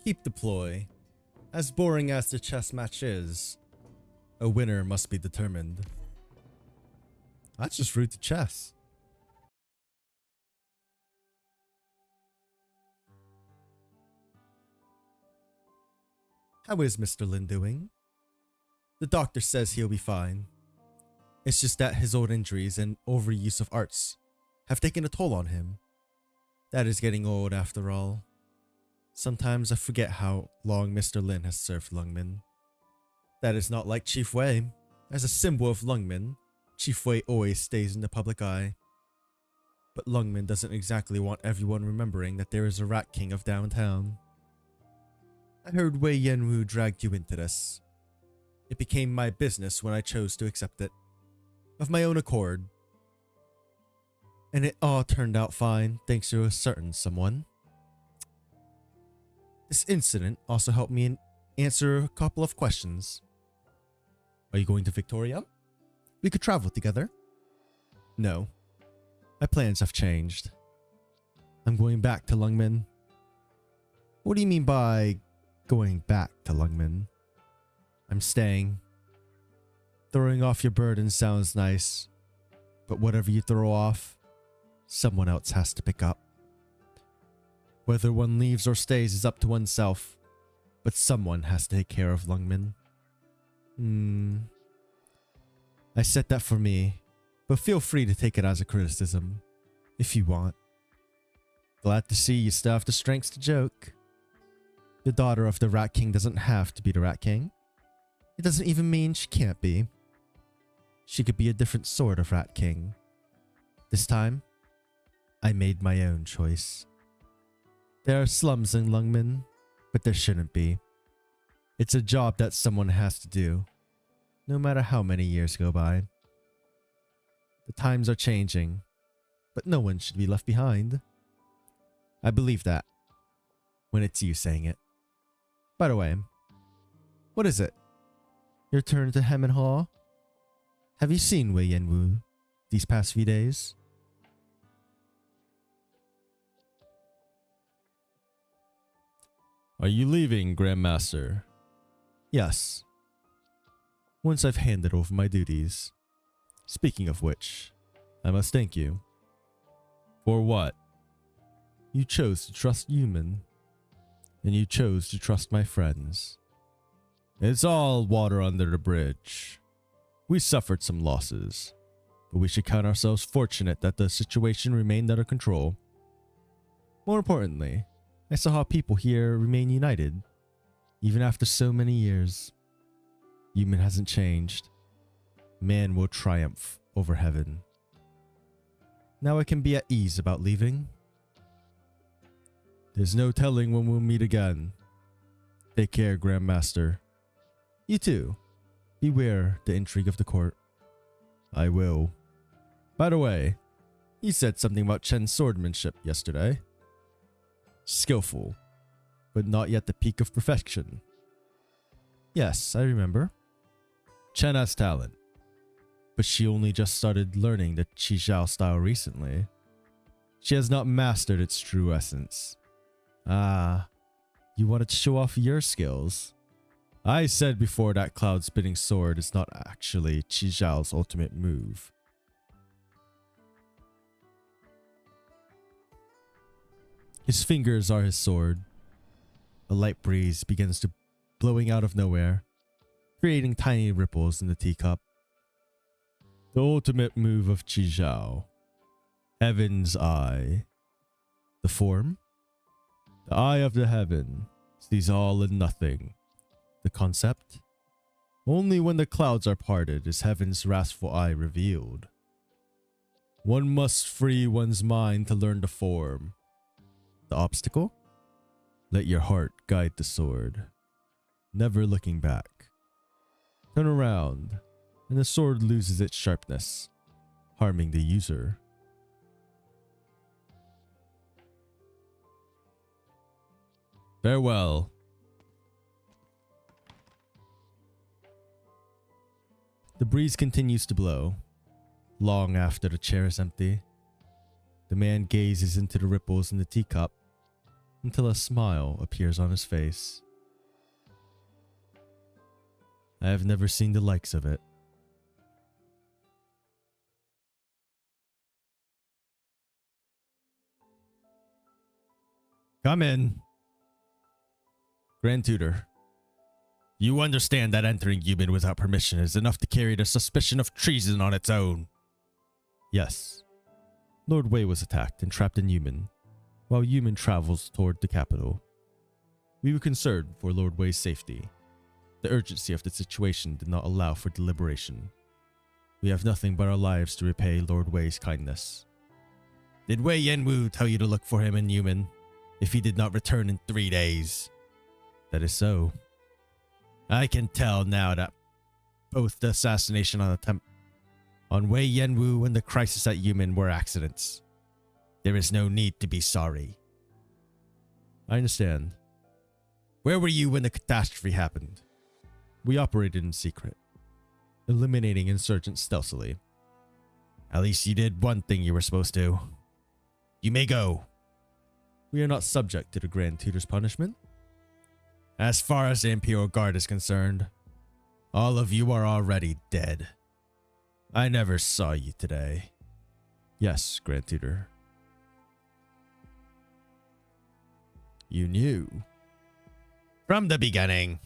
Keep the ploy. As boring as the chess match is, a winner must be determined. That's just rude to chess. How is Mr. Lin doing? The doctor says he'll be fine. It's just that his old injuries and overuse of arts have taken a toll on him. That is getting old after all. Sometimes I forget how long Mr. Lin has served Lungmen. That is not like Chief Wei. As a symbol of Lungmen, Chief Wei always stays in the public eye. But Lungmen doesn't exactly want everyone remembering that there is a Rat King of downtown. I heard Wei Yanwu dragged you into this. It became my business when I chose to accept it. Of my own accord. And it all turned out fine thanks to a certain someone. This incident also helped me answer a couple of questions. Are you going to Victoria? We could travel together. No. My plans have changed. I'm going back to Lungmen. What do you mean by going back to Lungmen? I'm staying. Throwing off your burden sounds nice, but whatever you throw off, someone else has to pick up. Whether one leaves or stays is up to oneself, but someone has to take care of Lungmen. I said that for me, but feel free to take it as a criticism, if you want. Glad to see you still have the strength to joke. The daughter of the Rat King doesn't have to be the Rat King. It doesn't even mean she can't be. She could be a different sort of Rat King. This time, I made my own choice. There are slums in Lungmen, but there shouldn't be. It's a job that someone has to do, no matter how many years go by. The times are changing, but no one should be left behind. I believe that, when it's you saying it. By the way, what is it? Your turn to hem and haw? Have you seen Wei Yanwu these past few days? Are you leaving, Grandmaster? Yes. Once I've handed over my duties. Speaking of which, I must thank you. For what? You chose to trust human, and you chose to trust my friends. It's all water under the bridge. We suffered some losses, but we should count ourselves fortunate that the situation remained under control. More importantly, I saw how people here remain united, even after so many years. Human hasn't changed. Man will triumph over heaven. Now I can be at ease about leaving. There's no telling when we'll meet again. Take care, Grandmaster. You too. Beware the intrigue of the court. I will. By the way, you said something about Chen's swordmanship yesterday. Skillful, but not yet the peak of perfection. Yes, I remember. Chen has talent, but she only just started learning the Qizhao style recently. She has not mastered its true essence. Ah, you wanted to show off your skills. I said before that cloud spitting sword is not actually Qizhao's ultimate move. His fingers are his sword. A light breeze begins to blowing out of nowhere, creating tiny ripples in the teacup. The ultimate move of Qizhao. Heaven's Eye. The form? The eye of the heaven sees all and nothing. The concept? Only when the clouds are parted is heaven's wrathful eye revealed. One must free one's mind to learn the form. The obstacle? Let your heart guide the sword, never looking back. Turn around, and the sword loses its sharpness, harming the user. Farewell. The breeze continues to blow, long after the chair is empty. The man gazes into the ripples in the teacup, until a smile appears on his face. I have never seen the likes of it. Come in. Grand Tutor. You understand that entering human without permission is enough to carry the suspicion of treason on its own. Yes. Lord Wei was attacked and trapped in human, while human travels toward the capital. We were concerned for Lord Wei's safety. The urgency of the situation did not allow for deliberation. We have nothing but our lives to repay Lord Wei's kindness. Did Wei Yanwu tell you to look for him in human, if he did not return in 3 days? That is so. I can tell now that both the assassination on Wei Yanwu and the crisis at human were accidents. There is no need to be sorry. I understand. Where were you when the catastrophe happened? We operated in secret, eliminating insurgents stealthily. At least you did one thing you were supposed to. You may go. We are not subject to the Grand Tutor's punishment. As far as the Imperial Guard is concerned, all of you are already dead. I never saw you today. Yes, Grand Tutor. You knew. From the beginning.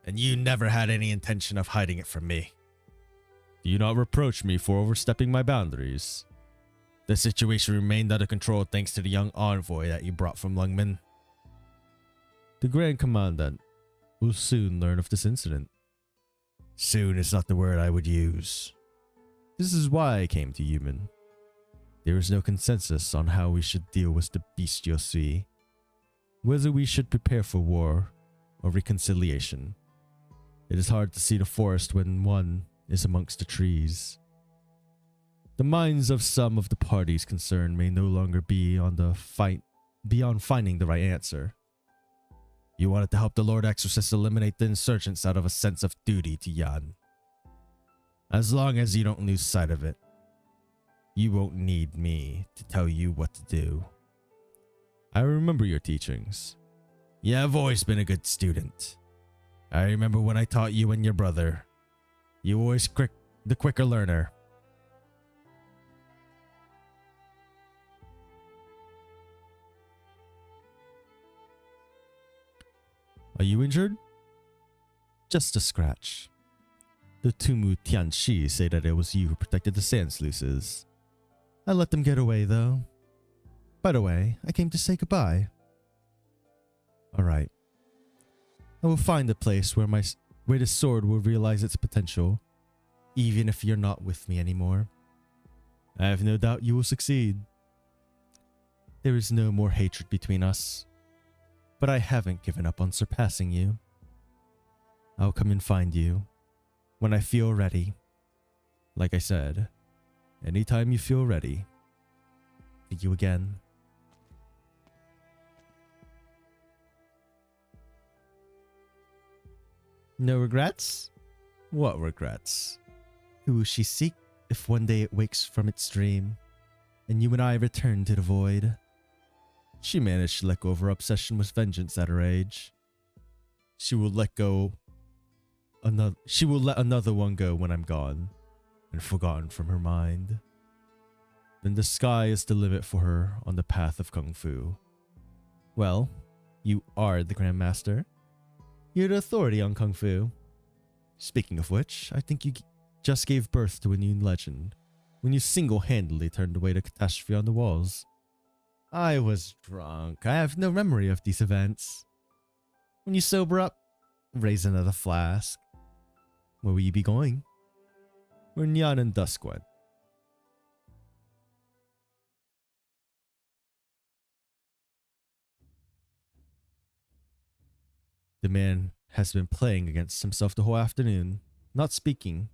And you never had any intention of hiding it from me. Do you not reproach me for overstepping my boundaries? The situation remained under control thanks to the young envoy that you brought from Lungmen. The Grand Commandant will soon learn of this incident. Soon is not the word I would use. This is why I came to human. There is no consensus on how we should deal with the bestiality, whether we should prepare for war or reconciliation. It is hard to see the forest when one is amongst the trees. The minds of some of the parties concerned may no longer be on the fight beyond finding the right answer. You wanted to help the Lord Exorcist eliminate the insurgents out of a sense of duty to Yan. As long as you don't lose sight of it, you won't need me to tell you what to do. I remember your teachings. You have always been a good student. I remember when I taught you and your brother. You were always the quicker learner. Are you injured? Just a scratch. The Tumu Tianxi say that it was you who protected the sand sluices. I let them get away though. By the way, I came to say goodbye. Alright. I will find a place where this sword will realize its potential, even if you're not with me anymore. I have no doubt you will succeed. There is no more hatred between us, but I haven't given up on surpassing you. I'll come and find you when I feel ready. Like I said, anytime you feel ready. See you again. No regrets? What regrets? Who will she seek if one day it wakes from its dream, and you and I return to the void? She managed to let go of her obsession with vengeance at her age. She will let another one go when I'm gone and forgotten from her mind. Then the sky is the limit for her on the path of Kung Fu. Well, you are the Grandmaster. You're the authority on Kung Fu. Speaking of which, I think you just gave birth to a new legend when you single-handedly turned away the catastrophe on the walls. I was drunk. I have no memory of these events. When you sober up, raise another flask. Where will you be going? Where Nyan and Dusk went. The man has been playing against himself the whole afternoon, not speaking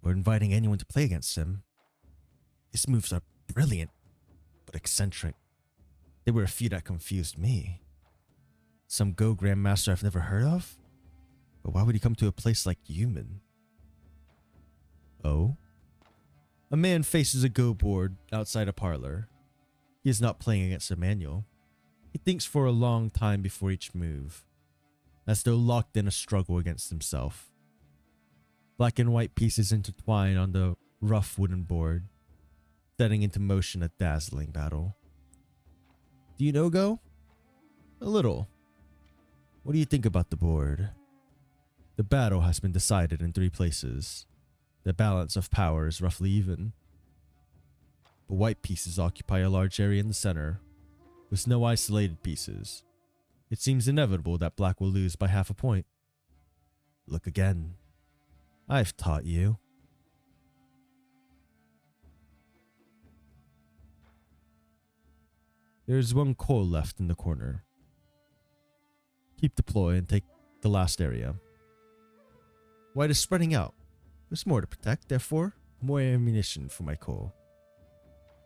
or inviting anyone to play against him. His moves are brilliant, but eccentric. There were a few that confused me. Some Go Grandmaster I've never heard of? But why would he come to a place like Human? Oh? A man faces a Go board outside a parlor. He is not playing against a manual. He thinks for a long time before each move, as though locked in a struggle against himself. Black and white pieces intertwine on the rough wooden board, setting into motion a dazzling battle. Do you know Go? A little. What do you think about the board? The battle has been decided in 3 places. The balance of power is roughly even. But white pieces occupy a large area in the center, with no isolated pieces. It seems inevitable that black will lose by half a point. Look again. I've taught you. There is 1 coal left in the corner. Keep the ploy and take the last area. White is spreading out. There's more to protect, therefore, more ammunition for my coal.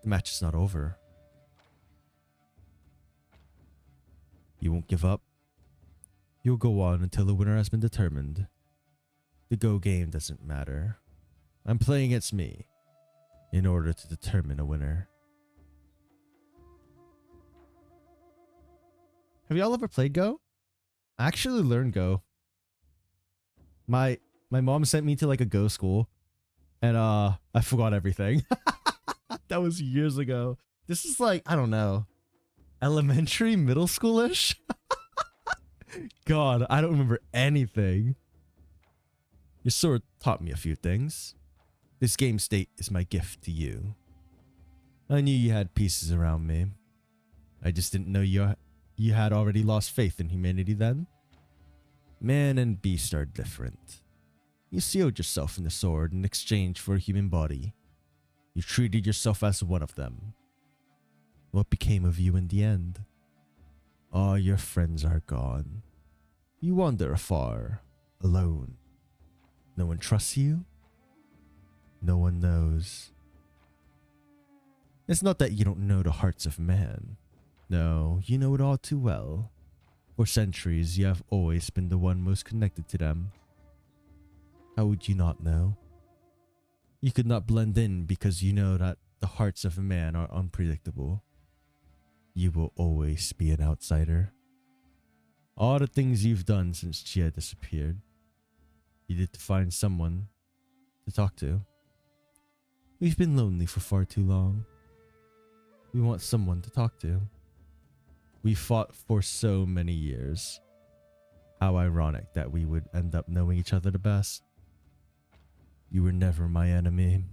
The match is not over. You won't give up. You'll go on until the winner has been determined. The Go game doesn't matter. I'm playing against me in order to determine a winner. Have y'all ever played Go? I actually learned Go. My mom sent me to like a Go school, and I forgot everything. That was years ago. This is like, I don't know, elementary, middle schoolish. God, I don't remember anything. Your sword taught me a few things. This game state is my gift to you. I knew you had pieces around me. I just didn't know you had already lost faith in humanity then. Man and beast are different. You sealed yourself in the sword in exchange for a human body. You treated yourself as one of them. What became of you in the end? All your friends are gone. You wander afar, alone. No one trusts you. No one knows. It's not that you don't know the hearts of man. No, you know it all too well. For centuries, you have always been the one most connected to them. How would you not know? You could not blend in because you know that the hearts of a man are unpredictable. You will always be an outsider. All the things you've done since Chia disappeared, you did to find someone to talk to. We've been lonely for far too long. We want someone to talk to. We fought for so many years. How ironic that we would end up knowing each other the best. You were never my enemy.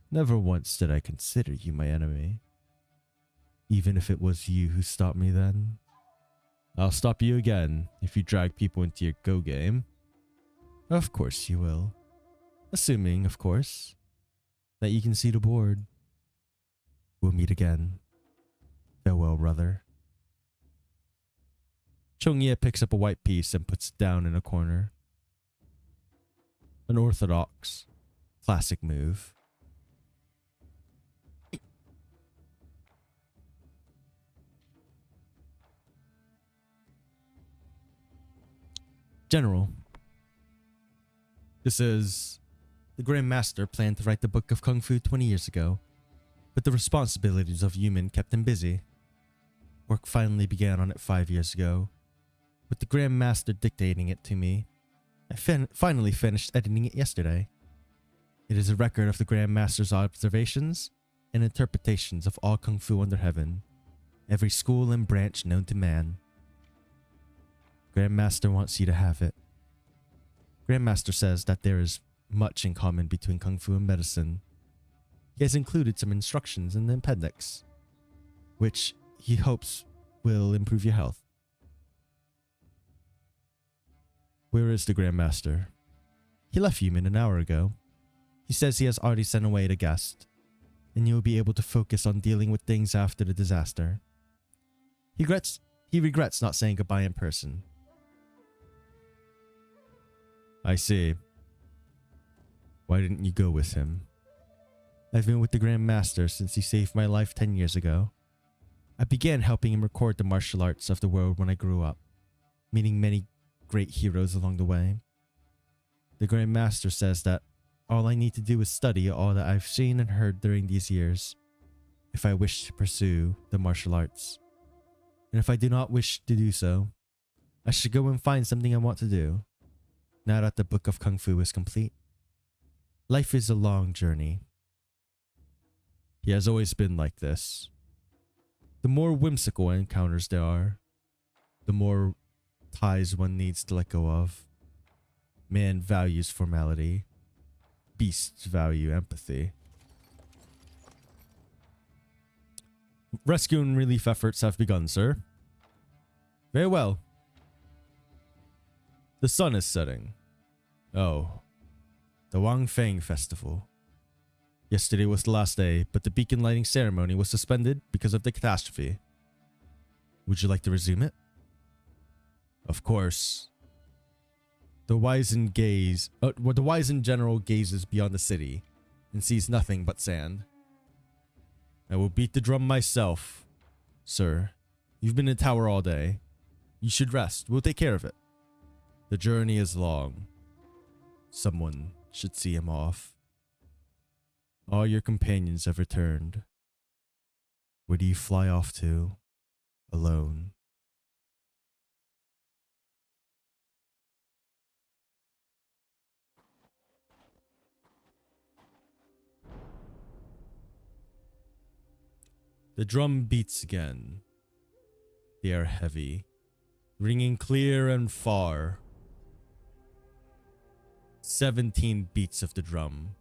Never once did I consider you my enemy. Even if it was you who stopped me then. I'll stop you again if you drag people into your Go game. Of course you will. Assuming, of course, that you can see the board. We'll meet again. Farewell, brother. Chongye picks up a white piece and puts it down in a corner. An orthodox, classic move. General, this is... The Grand Master planned to write the book of Kung Fu 20 years ago, but the responsibilities of Yumin kept him busy. Work finally began on it 5 years ago, with the Grand Master dictating it to me. I finally finished editing it yesterday. It is a record of the Grand Master's observations and interpretations of all Kung Fu under heaven, every school and branch known to man. Grand Master wants you to have it. Grand Master says that there is much in common between Kung Fu and medicine. He has included some instructions in the appendix, which he hopes will improve your health. Where is the Grand Master? He left Yumin an hour ago. He says he has already sent away the guest, and you will be able to focus on dealing with things after the disaster. He regrets not saying goodbye in person. I see. Why didn't you go with him? I've been with the Grand Master since he saved my life 10 years ago. I began helping him record the martial arts of the world when I grew up, meeting many great heroes along the way. The Grand Master says that all I need to do is study all that I've seen and heard during these years, if I wish to pursue the martial arts. And if I do not wish to do so, I should go and find something I want to do, now that the Book of Kung Fu is complete. Life is a long journey. He has always been like this. The more whimsical encounters there are, the more ties one needs to let go of. Man values formality. Beasts value empathy. Rescue and relief efforts have begun, sir. Very well. The sun is setting. Oh. The Wang Feng Festival. Yesterday was the last day, but the beacon lighting ceremony was suspended because of the catastrophe. Would you like to resume it? Of course. The wizened general gazes beyond the city and sees nothing but sand. I will beat the drum myself. Sir, you've been in the tower all day. You should rest. We'll take care of it. The journey is long. Someone should see him off. All your companions have returned. Where do you fly off to? Alone. The drum beats again. They are heavy, ringing clear and far. 17 beats of the drum,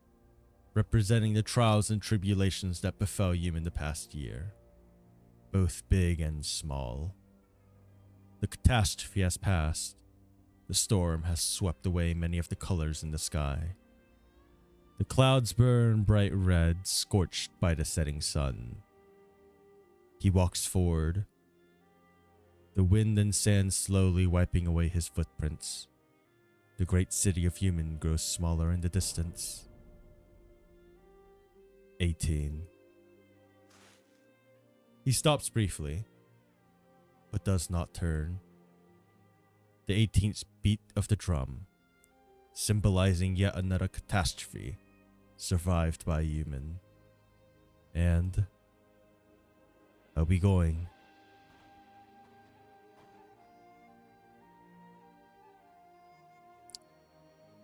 representing the trials and tribulations that befell you in the past year, both big and small. The catastrophe has passed. The storm has swept away many of the colors in the sky. The clouds burn bright red, scorched by the setting sun. He walks forward, the wind and sand slowly wiping away his footprints. The great city of Human grows smaller in the distance. 18. He stops briefly, but does not turn. The 18th beat of the drum, symbolizing yet another catastrophe survived by Human. And are we going?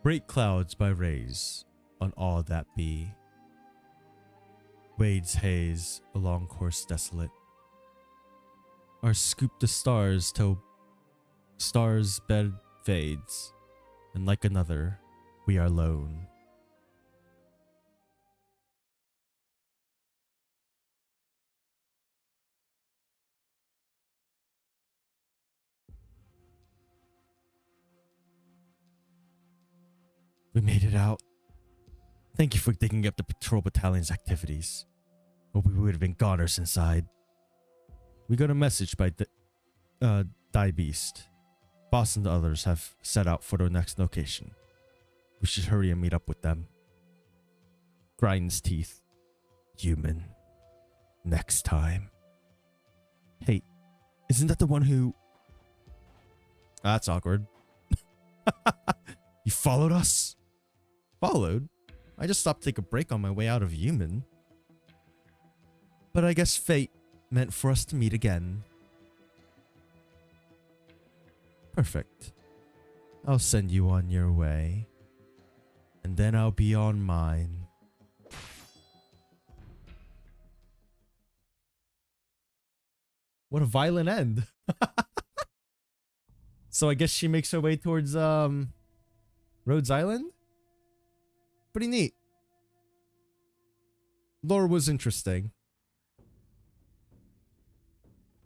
Break clouds by rays on all that be. Wades haze along course desolate. Our scoop the stars till stars' bed fades, and like another, we are lone. We made it out. Thank you for digging up the patrol battalion's activities. Or we would have been goners inside. We got a message by WB-ST. Boss and the others have set out for their next location. We should hurry and meet up with them. Grinds teeth. Human. Next time. Hey, isn't that the one who... That's awkward. You followed us? Followed? I just stopped to take a break on my way out of Human. But I guess fate meant for us to meet again. Perfect. I'll send you on your way. And then I'll be on mine. What a violent end. So I guess she makes her way towards Rhodes Island? Pretty neat. Lore was interesting.